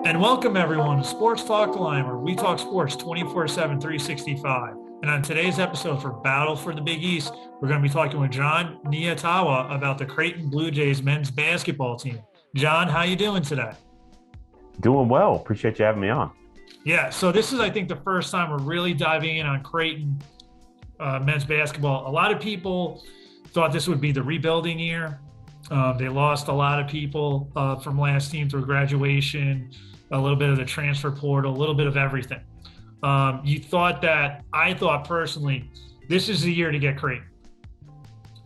And welcome everyone to Sports Talk Line, where we talk sports 24/7, 365. And on today's episode for Battle for the Big East, we're going to be talking with Jon Nyatawa about the Creighton Blue Jays men's basketball team. Jon, how you doing today? Doing well. Appreciate you having me on. Yeah, so this is, I think, the first time we're really diving in on Creighton men's basketball. A lot of people thought this would be the rebuilding year. They lost a lot of people from last team through graduation, a little bit of the transfer portal, a little bit of everything. I thought personally, this is the year to get Creighton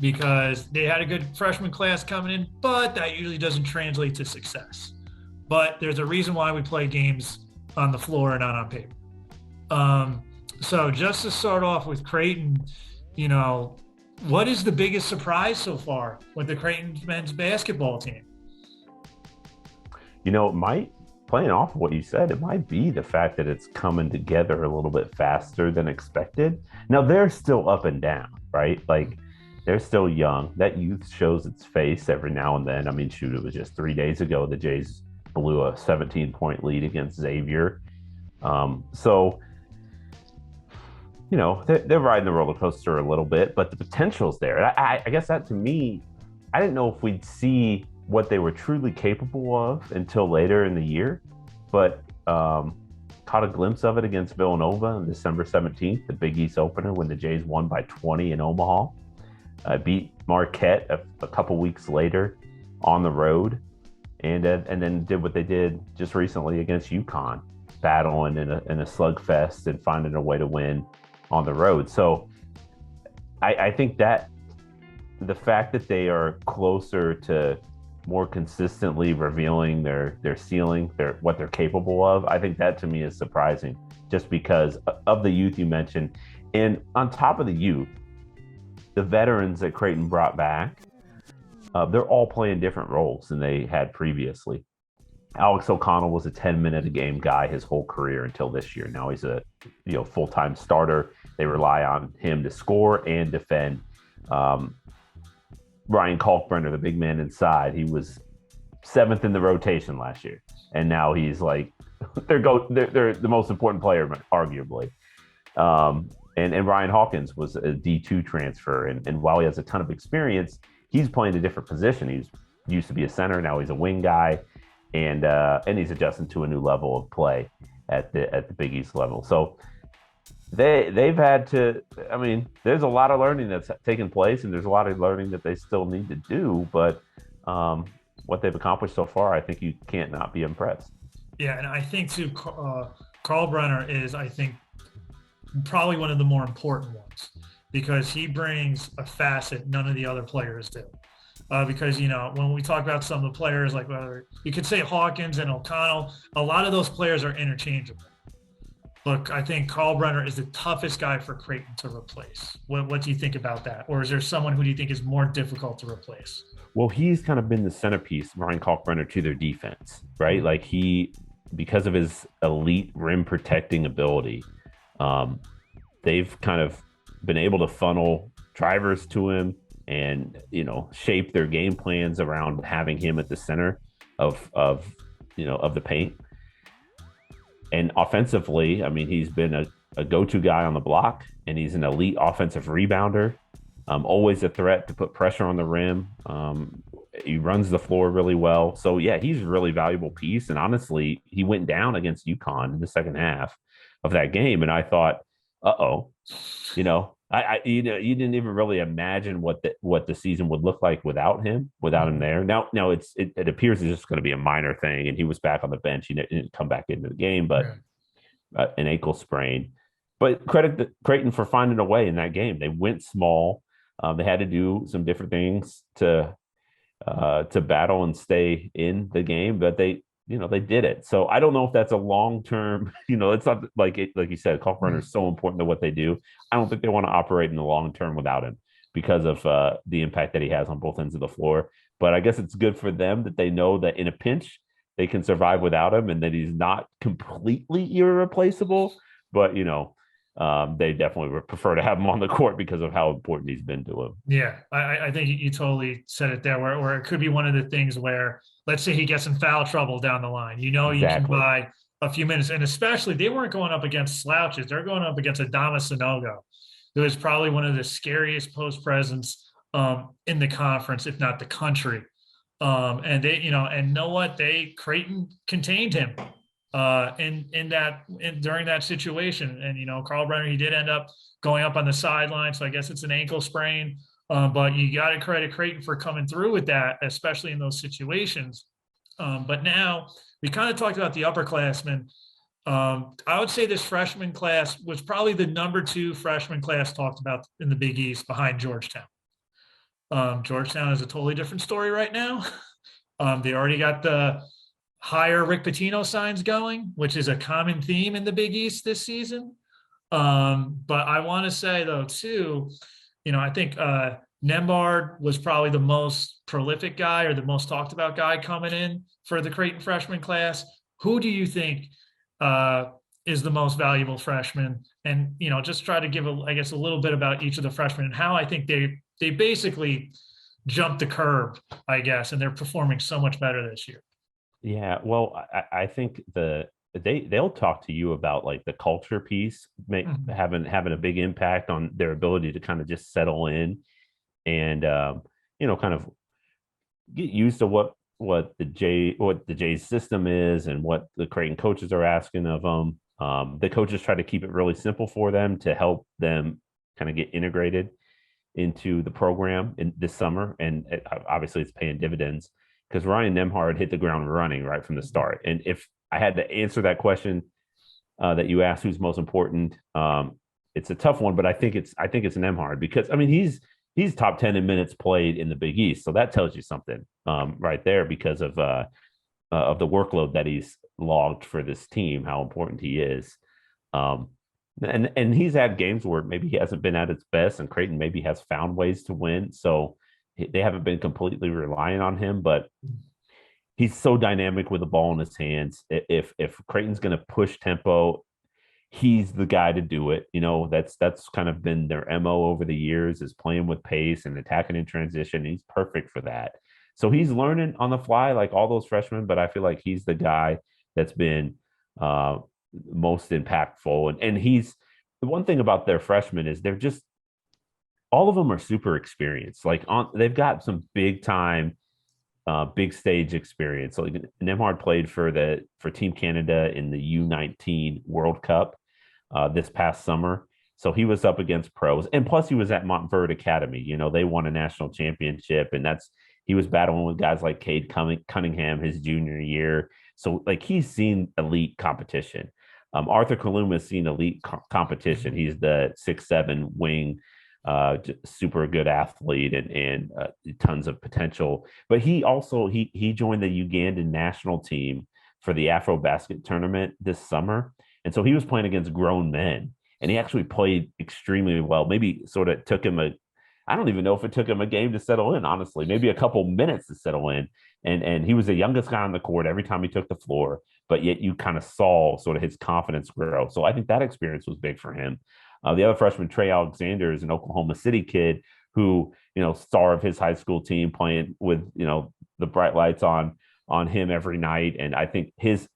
because they had a good freshman class coming in, but that usually doesn't translate to success. But there's a reason why we play games on the floor and not on paper. So just to start off with Creighton, what is the biggest surprise so far with the Creighton men's basketball team? It might, playing off of what you said, it might be the fact that it's coming together a little bit faster than expected. Now, they're still up and down, right? Like, they're still young. That youth shows its face every now and then. I mean, shoot, it was just 3 days ago the Jays blew a 17-point lead against Xavier. They're riding the roller coaster a little bit, but the potential's there. I guess that, to me, I didn't know if we'd see what they were truly capable of until later in the year, but caught a glimpse of it against Villanova on December 17th, the Big East opener, when the Jays won by 20 in Omaha. Beat Marquette a couple weeks later on the road, and then did what they did just recently against UConn, battling in a slugfest and finding a way to win on the road. So I think that the fact that they are closer to more consistently revealing their ceiling, what they're capable of, I think that to me is surprising, just because of the youth you mentioned. And on top of the youth, the veterans that Creighton brought back, they're all playing different roles than they had previously. Alex O'Connell was a 10-minute-a-game guy his whole career until this year. Now he's a full-time starter. They rely on him to score and defend. Ryan Kalkbrenner, the big man inside, he was 7th in the rotation last year, and now he's like they're the most important player, arguably. And Ryan Hawkins was a D2 transfer, and while he has a ton of experience, he's playing a different position. He used to be a center, now he's a wing guy. And he's adjusting to a new level of play at the Big East level. So they've had to. I mean, there's a lot of learning that's taken place, and there's a lot of learning that they still need to do. But what they've accomplished so far, I think you can't not be impressed. Yeah, and I think too, Kalkbrenner is, I think, probably one of the more important ones because he brings a facet none of the other players do. Because, when we talk about some of the players, like whether you could say Hawkins and O'Connell, a lot of those players are interchangeable. Look, I think Kalkbrenner is the toughest guy for Creighton to replace. What do you think about that? Or is there someone who do you think is more difficult to replace? Well, he's kind of been the centerpiece, Ryan Kalkbrenner, to their defense, right? Like because of his elite rim protecting ability, they've kind of been able to funnel drivers to him and shape their game plans around having him at the center of the paint. And offensively, I mean, he's been a go-to guy on the block, and he's an elite offensive rebounder, always a threat to put pressure on the rim. He runs the floor really well. So yeah, he's a really valuable piece. And honestly, he went down against UConn in the second half of that game, and I thought, you didn't even really imagine what the season would look like without him there. Now it appears it's just going to be a minor thing, and he was back on the bench. He didn't come back into the game, but an ankle sprain. But credit Creighton for finding a way in that game. They went small. They had to do some different things to battle and stay in the game, but they did it. So I don't know if that's a long-term, it's not like you said, Kalkbrenner is so important to what they do. I don't think they want to operate in the long term without him because of the impact that he has on both ends of the floor. But I guess it's good for them that they know that in a pinch, they can survive without him and that he's not completely irreplaceable. But, they definitely would prefer to have him on the court because of how important he's been to him. Yeah, I think you totally said it there, where it could be one of the things where let's say he gets in foul trouble down the line. You know, you can Exactly. buy a few minutes, and especially they weren't going up against slouches. They're going up against Adama Sanogo, who is probably one of the scariest post presence in the conference, if not the country. And they, and know what, they Creighton contained him during that situation. And Carl Brenner, he did end up going up on the sideline, so I guess it's an ankle sprain. But you got to credit Creighton for coming through with that, especially in those situations. But now we kind of talked about the upperclassmen. I would say this freshman class was probably the number 2 freshman class talked about in the Big East behind Georgetown. Georgetown is a totally different story right now. They already got the higher Rick Pitino signs going, which is a common theme in the Big East this season. But I want to say, though, too, I think Nembhard was probably the most prolific guy or the most talked about guy coming in for the Creighton freshman class. Who do you think is the most valuable freshman? And, just try to give, I guess, a little bit about each of the freshmen and how I think they basically jumped the curve, I guess, and they're performing so much better this year. Yeah, well, I think they'll talk to you about like the culture piece Mhm. having a big impact on their ability to kind of just settle in and kind of get used to what the Jay's system is and what the Creighton coaches are asking of them. The coaches try to keep it really simple for them to help them kind of get integrated into the program in this summer, and obviously it's paying dividends because Ryan Nembhard hit the ground running right from the start. And if I had to answer that question that you asked, who's most important, it's a tough one, but I think it's Nembhard because I mean he's top 10 in minutes played in the Big East, so that tells you something right there because of the workload that he's logged for this team, how important he is. Um, and he's had games where maybe he hasn't been at its best, and Creighton maybe has found ways to win. So they haven't been completely reliant on him, but he's so dynamic with the ball in his hands. If Creighton's going to push tempo, he's the guy to do it. That's kind of been their MO over the years is playing with pace and attacking in transition. He's perfect for that. So he's learning on the fly like all those freshmen, but I feel like he's the guy that's been uh, most impactful. And he's the one thing about their freshmen is they're just all of them are super experienced. They've got some big time big stage experience. So like, Nembhard played for Team Canada in the U19 World Cup this past summer. So he was up against pros, and plus he was at Montverde Academy. They won a national championship, and he was battling with guys like Cade Cunningham his junior year. So like he's seen elite competition. Arthur Kaluma has seen elite competition. He's the 6'7" wing, super good athlete and tons of potential. But he joined the Ugandan national team for the Afro Basket tournament this summer, and so he was playing against grown men, and he actually played extremely well. Maybe sort of took him I don't even know if it took him a game to settle in, honestly, maybe a couple minutes to settle in. And he was the youngest guy on the court every time he took the floor, but yet you kind of saw sort of his confidence grow. So I think that experience was big for him. The other freshman, Trey Alexander, is an Oklahoma City kid who, star of his high school team playing with, the bright lights on him every night. And I think his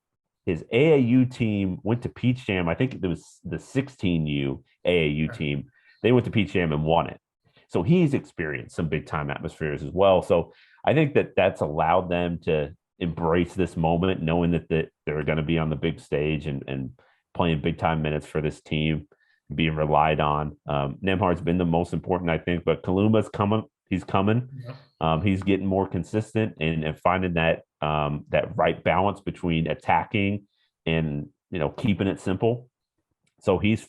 AAU team went to Peach Jam. I think it was the 16U AAU team. They went to Peach Jam and won it. So he's experienced some big time atmospheres as well. So I think that's allowed them to embrace this moment, knowing that they're going to be on the big stage and playing big time minutes for this team, being relied on. Nembhard's been the most important, I think, but Kaluma's coming. He's coming. Yep. He's getting more consistent and finding that right balance between attacking and keeping it simple. So he's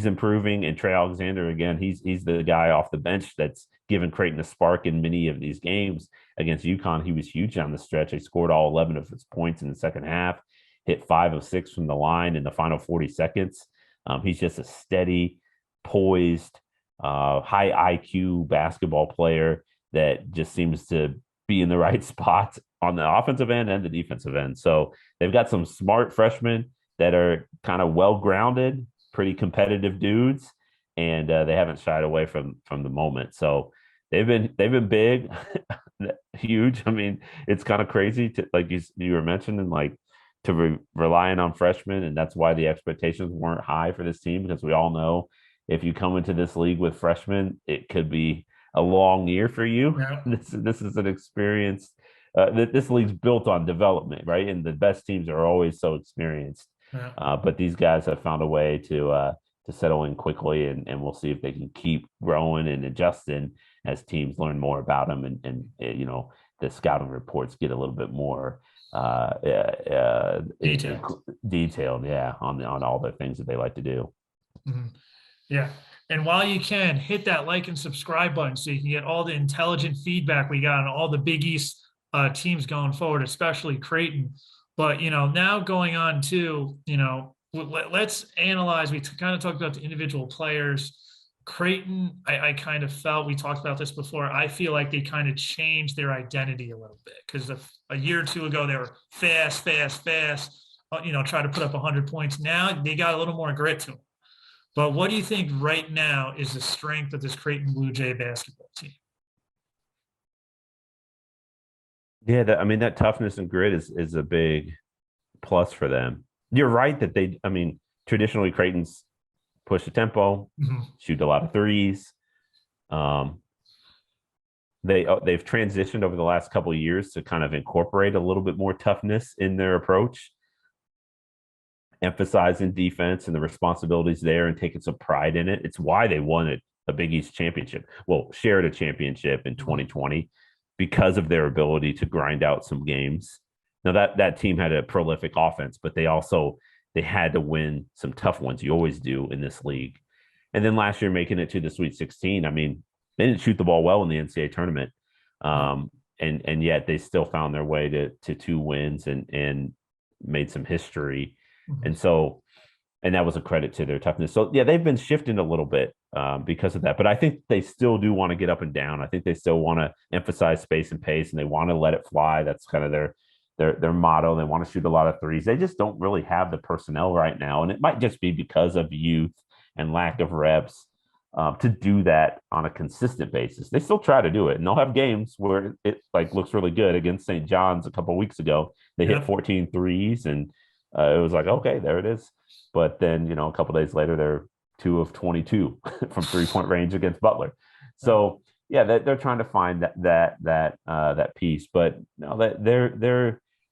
improving, and Trey Alexander again. He's the guy off the bench that's given Creighton a spark in many of these games against UConn. He was huge on the stretch. He scored all 11 of his points in the second half, hit 5 of 6 from the line in the final 40 seconds. He's just a steady, poised, high IQ basketball player that just seems to be in the right spots on the offensive end and the defensive end. So they've got some smart freshmen that are kind of well grounded, pretty competitive dudes, and they haven't shied away from the moment. So they've been big, huge. I mean, it's kind of crazy to like you were mentioning, like relying on freshmen, and that's why the expectations weren't high for this team because we all know if you come into this league with freshmen, it could be a long year for you. Yeah. This is an experience. This league's built on development, right? And the best teams are always so experienced. Yeah. But these guys have found a way to settle in quickly, and we'll see if they can keep growing and adjusting as teams learn more about them, and the scouting reports get a little bit more Detailed. detailed, yeah, on all the things that they like to do. Mhm. Yeah. And while you can, hit that like and subscribe button so you can get all the intelligent feedback we got on all the Big East teams going forward, especially Creighton. But, now going on to, let's analyze. We kind of talked about the individual players. Creighton, I kind of felt, we talked about this before. I feel like they kind of changed their identity a little bit because a year or two ago, they were fast, fast, fast, try to put up 100 points. Now they got a little more grit to them. But what do you think right now is the strength of this Creighton Blue Jay basketball team? Yeah, I mean that toughness and grit is a big plus for them. You're right that I mean, traditionally Creighton's push the tempo, shoot a lot of threes. Um, they've transitioned over the last couple of years to kind of incorporate a little bit more toughness in their approach, emphasizing defense and the responsibilities there and taking some pride in it. It's why they won a Big East championship. Well, shared a championship in 2020 because of their ability to grind out some games. Now that team had a prolific offense, but they had to win some tough ones. You always do in this league. And then last year making it to the Sweet 16. I mean, they didn't shoot the ball well in the NCAA tournament. And yet they still found their way to 2 wins and made some history. And that was a credit to their toughness. So yeah, they've been shifting a little bit because of that. But I think they still do want to get up and down. I think they still want to emphasize space and pace, and they want to let it fly. That's kind of their motto. They want to shoot a lot of threes. They just don't really have the personnel right now, and it might just be because of youth and lack of reps to do that on a consistent basis. They still try to do it, and they'll have games where it like looks really good. Against St. John's a couple of weeks ago, they hit 14 threes, and it was like, okay, there it is. But then, a couple of days later, they're 2 of 22 from 3-point range against Butler. So yeah, they're trying to find that piece. But no,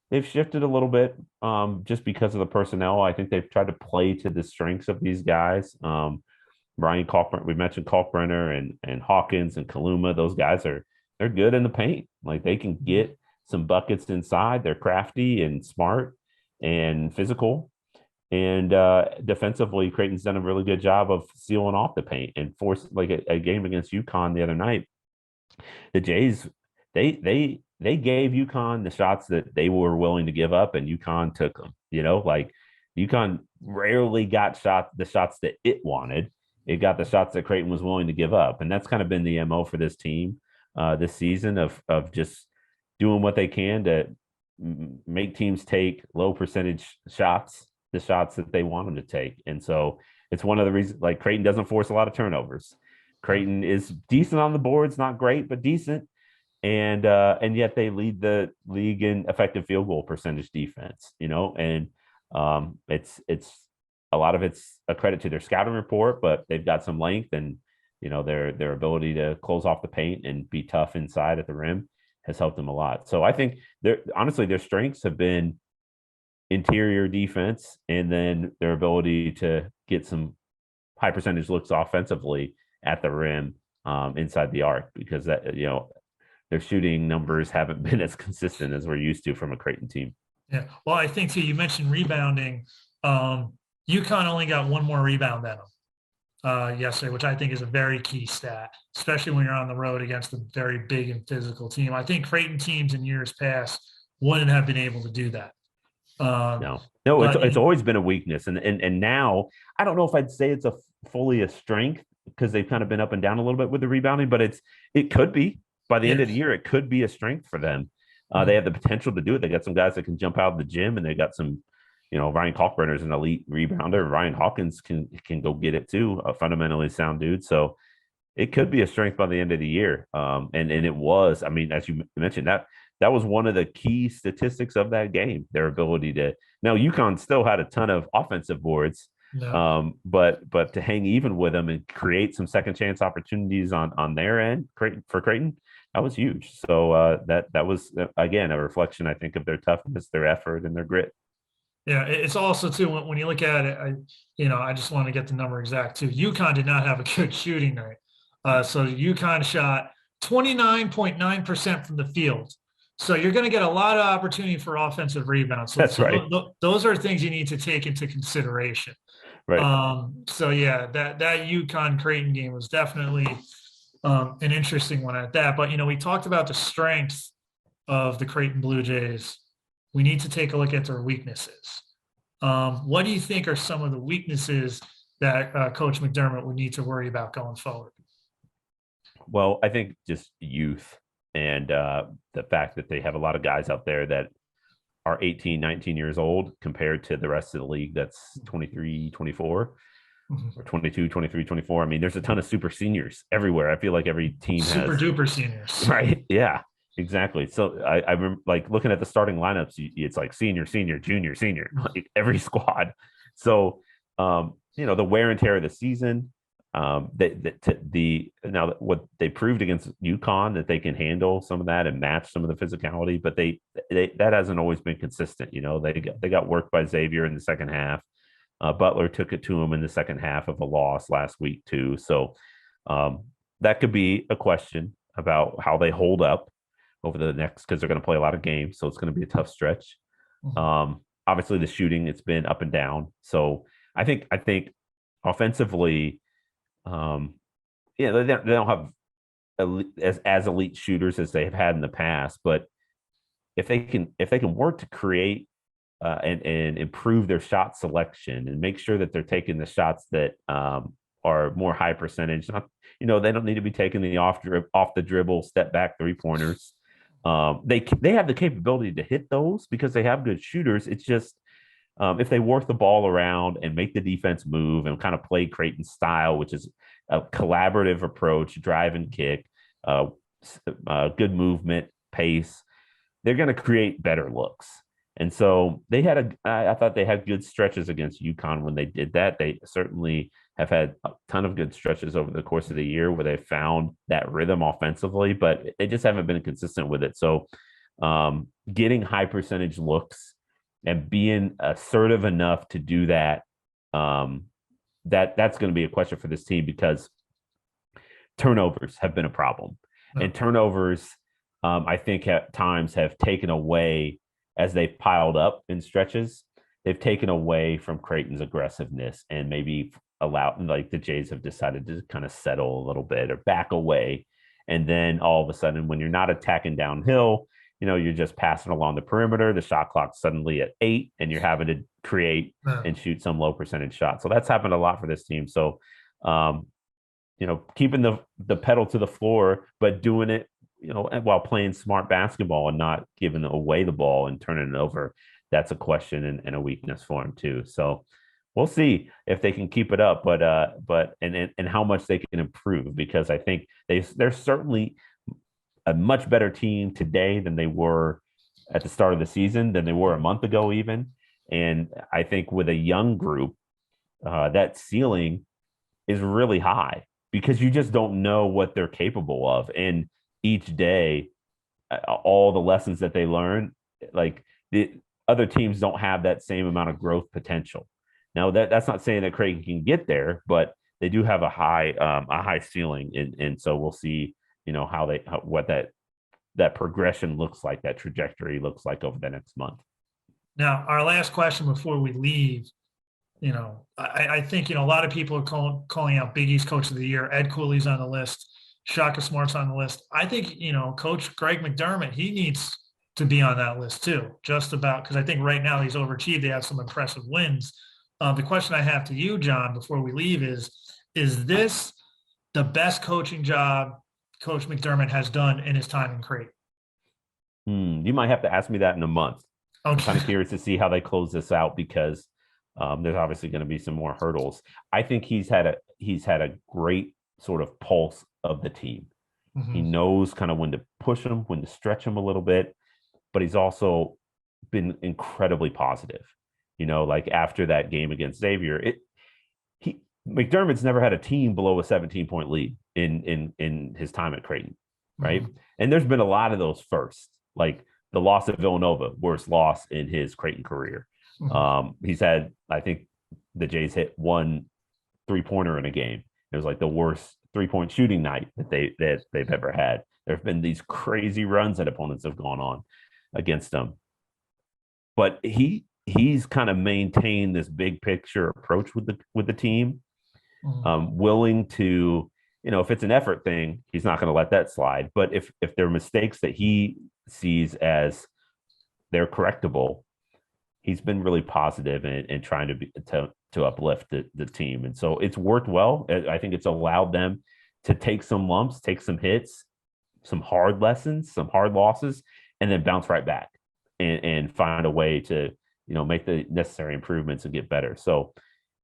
they've shifted a little bit just because of the personnel. I think they've tried to play to the strengths of these guys. Brian Kalkbrenner, we mentioned Kalkbrenner and Hawkins and Kaluma. Those guys they're good in the paint. Like they can get some buckets inside. They're crafty and smart and physical. And defensively, Creighton's done a really good job of sealing off the paint and force like a game against UConn the other night. The Jays, they gave UConn the shots that they were willing to give up, and UConn took them. Like UConn rarely got the shots that it wanted. It got the shots that Creighton was willing to give up, and that's kind of been the MO for this team this season of just doing what they can to make teams take low percentage shots, the shots that they want them to take. And so it's one of the reasons, like Creighton doesn't force a lot of turnovers. Creighton is decent on the boards, not great, but decent. And yet they lead the league in effective field goal percentage defense, and it's a lot of it's a credit to their scouting report, but they've got some length and, their ability to close off the paint and be tough inside at the rim has helped them a lot. So I think honestly, their strengths have been interior defense and then their ability to get some high percentage looks offensively at the rim inside the arc, because their shooting numbers haven't been as consistent as we're used to from a Creighton team. Yeah. Well, I think too, you mentioned rebounding. UConn only got one more rebound than them yesterday, which I think is a very key stat, especially when you're on the road against a very big and physical team. I think Creighton teams in years past wouldn't have been able to do that. No, it's always been a weakness, and now I don't know if I'd say it's fully a strength because they've kind of been up and down a little bit with the rebounding, but it could be by the end of the year. It could be a strength for them. They have the potential to do it. They got some guys that can jump out of the gym, and they got some, Ryan Kalkbrenner is an elite rebounder. Ryan Hawkins can go get it too, a fundamentally sound dude. So it could be a strength by the end of the year. And it was. I mean, as you mentioned, that was one of the key statistics of that game. Their ability to now UConn still had a ton of offensive boards, No. but to hang even with them and create some second chance opportunities on their end for Creighton, that was huge. So that was again a reflection, I think, of their toughness, their effort, and their grit. Yeah, it's also too when you look at it, I just want to get the number exact too. UConn did not have a good shooting night. So UConn shot 29.9% from the field. So you're going to get a lot of opportunity for offensive rebounds. So, That's so right. those are things you need to take into consideration. Right. So yeah, that UConn Creighton game was definitely an interesting one at that. But we talked about the strengths of the Creighton Blue Jays. We need to take a look at their weaknesses. What do you think are some of the weaknesses that Coach McDermott would need to worry about going forward? Well, I think just youth and the fact that they have a lot of guys out there that are 18, 19 years old compared to the rest of the league that's 23, 24, or 22, 23, 24. I mean, there's a ton of super seniors everywhere. I feel like every team Super has, duper seniors. right? Yeah, exactly. So I remember like looking at the starting lineups, it's like senior, senior, junior, senior, like every squad. So, the wear and tear of the season, now what they proved against UConn that they can handle some of that and match some of the physicality, but they that hasn't always been consistent. They got worked by Xavier in the second half. Butler took it to him in the second half of a loss last week too. So that could be a question about how they hold up over the next because they're going to play a lot of games. So it's going to be a tough stretch. Obviously, the shooting it's been up and down. So I think offensively, they don't have as elite shooters as they've had in the past, but if they can work to create and improve their shot selection and make sure that they're taking the shots that are more high percentage. They don't need to be taking the off the dribble, step back 3-pointers. They have the capability to hit those because they have good shooters. It's just if they work the ball around and make the defense move and kind of play Creighton style, which is a collaborative approach, drive and kick, good movement, pace, they're going to create better looks. And so I thought they had good stretches against UConn when they did that. They certainly have had a ton of good stretches over the course of the year where they found that rhythm offensively, but they just haven't been consistent with it. So getting high percentage looks and being assertive enough to do that, that's going to be a question for this team because turnovers have been a problem. And turnovers, I think at times have taken away as they've piled up in stretches. They've taken away from Creighton's aggressiveness and maybe allowed, like the Jays have decided to kind of settle a little bit or back away. And then all of a sudden, when you're not attacking downhill, you're just passing along the perimeter. The shot clock's suddenly at 8, and you're having to create and shoot some low percentage shots. So that's happened a lot for this team. So, keeping the pedal to the floor, but doing it, while playing smart basketball and not giving away the ball and turning it over. That's a question and a weakness for him too. So we'll see if they can keep it up, but how much they can improve because I think they're certainly a much better team today than they were at the start of the season, than they were a month ago even. And I think with a young group, that ceiling is really high because you just don't know what they're capable of. And each day, all the lessons that they learn, like the other teams don't have that same amount of growth potential. Now that's not saying that Creighton can get there, but they do have a high ceiling, and so we'll see, what that progression looks like, that trajectory looks like over the next month. Now, our last question before we leave, I think a lot of people are calling out Big East Coach of the Year. Ed Cooley's on the list. Shaka Smart's on the list. I think, Coach Greg McDermott, he needs to be on that list too, just about because I think right now he's overachieved. They have some impressive wins. The question I have to you, John, before we leave is this the best coaching job Coach McDermott has done in his time in Creighton? You might have to ask me that in a month. Okay. I'm kind of curious to see how they close this out because there's obviously going to be some more hurdles. I think he's had a great sort of pulse of the team. He Mm-hmm. knows kind of when to push them, when to stretch them a little bit, but he's also been incredibly positive. Like after that game against Xavier, he McDermott's never had a team below a 17-point lead in his time at Creighton, right? Mm-hmm. And there's been a lot of those first, like the loss at Villanova, worst loss in his Creighton career. Mm-hmm. He's had, I think, the Jays hit one 3-pointer in a game. It was like the worst 3-point shooting night that they've ever had. There have been these crazy runs that opponents have gone on against them, but he's kind of maintained this big picture approach with the team, Mm-hmm. willing to, if it's an effort thing, he's not going to let that slide. But if there are mistakes that he sees as they're correctable, he's been really positive in trying to uplift the team. And so it's worked well. I think it's allowed them to take some lumps, take some hits, some hard lessons, some hard losses, and then bounce right back and find a way to, make the necessary improvements and get better. So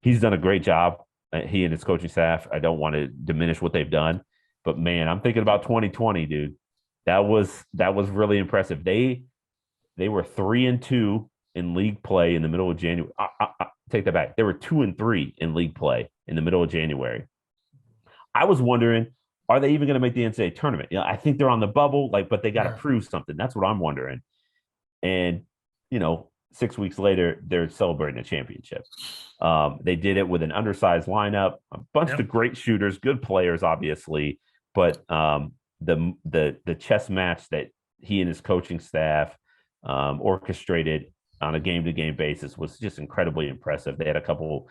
he's done a great job. He and his coaching staff. I don't want to diminish what they've done, but man, I'm thinking about 2020, dude. That was really impressive. They were 3-2 in league play in the middle of January. Take that back. They were 2-3 in league play in the middle of January. I was wondering, are they even going to make the NCAA tournament? I think they're on the bubble, but they got to prove something. That's what I'm wondering. And 6 weeks later, they're celebrating a championship. They did it with an undersized lineup, a bunch of great shooters, good players, obviously, but the chess match that he and his coaching staff orchestrated on a game-to-game basis was just incredibly impressive. They had a couple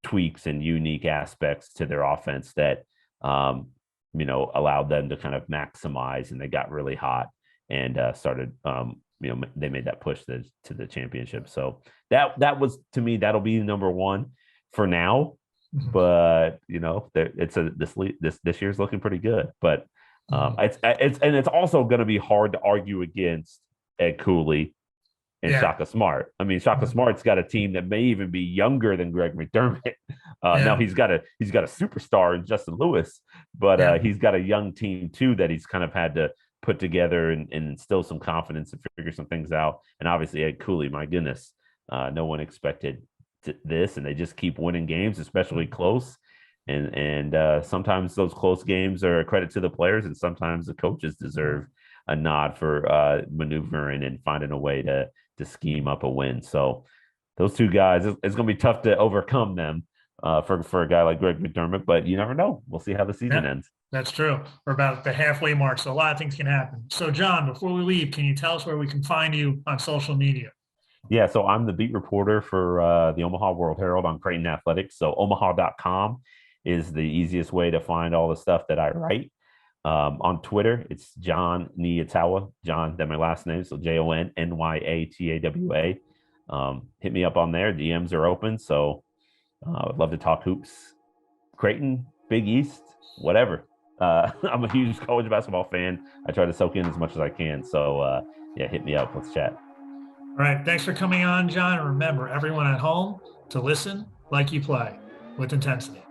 tweaks and unique aspects to their offense that allowed them to kind of maximize, and they got really hot and started they made that push to the championship. So that was, to me, that'll be number one for now. Mm-hmm. But this year's looking pretty good. But it's also going to be hard to argue against Ed Cooley and Shaka Smart. I mean, Shaka Smart's got a team that may even be younger than Greg McDermott. Now he's got a superstar in Justin Lewis, but he's got a young team too that he's kind of had to put together and instill some confidence and figure some things out. And obviously Ed Cooley, my goodness, no one expected this, and they just keep winning games, especially close. And sometimes those close games are a credit to the players, and sometimes the coaches deserve a nod for maneuvering and finding a way to scheme up a win. So those two guys, it's going to be tough to overcome them for a guy like Greg McDermott, but you never know. We'll see how the season ends. That's true. We're about the halfway mark, so a lot of things can happen. So, Jon, before we leave, can you tell us where we can find you on social media? Yeah, so I'm the beat reporter for the Omaha World Herald on Creighton Athletics. So omaha.com is the easiest way to find all the stuff that I write. On Twitter, it's Jon Nyatawa. Jon, that's my last name, so JonNyatawa. Hit me up on there. DMs are open, so I'd love to talk hoops. Creighton, Big East, whatever. I'm a huge college basketball fan. I try to soak in as much as I can. So, hit me up. Let's chat. All right. Thanks for coming on, Jon. And remember, everyone at home, to listen like you play with intensity.